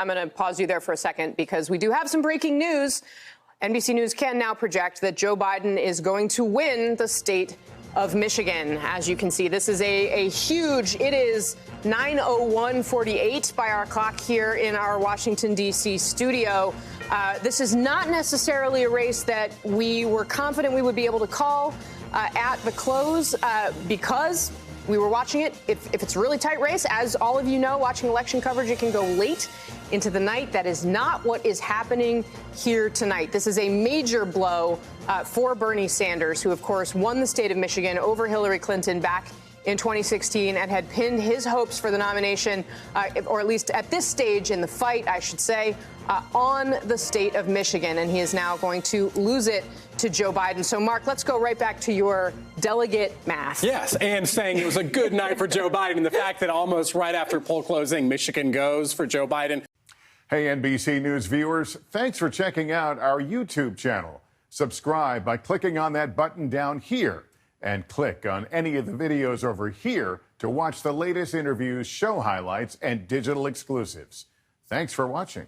I'm gonna pause you there for a second because we do have some breaking news. NBC News can now project that Joe Biden is going to win the state of Michigan. As you can see, this is a huge, it is 9:01:48 by our clock here in our Washington, D.C. studio. This is not necessarily a race that we were confident we would be able to call at the close because we were watching it. If it's a really tight race, as all of you know, watching election coverage, it can go late into the night. That is not what is happening here tonight. This is a major blow for Bernie Sanders, who, of course, won the state of Michigan over Hillary Clinton back in 2016 and had pinned his hopes for the nomination, or at least at this stage in the fight, I should say, on the state of Michigan. And he is now going to lose it to Joe Biden. So, Mark, let's go right back to your delegate math. Yes, and saying it was a good night for Joe Biden, and the fact that almost right after poll closing, Michigan goes for Joe Biden. Hey, NBC News viewers, thanks for checking out our YouTube channel. Subscribe by clicking on that button down here and click on any of the videos over here to watch the latest interviews, show highlights, and digital exclusives. Thanks for watching.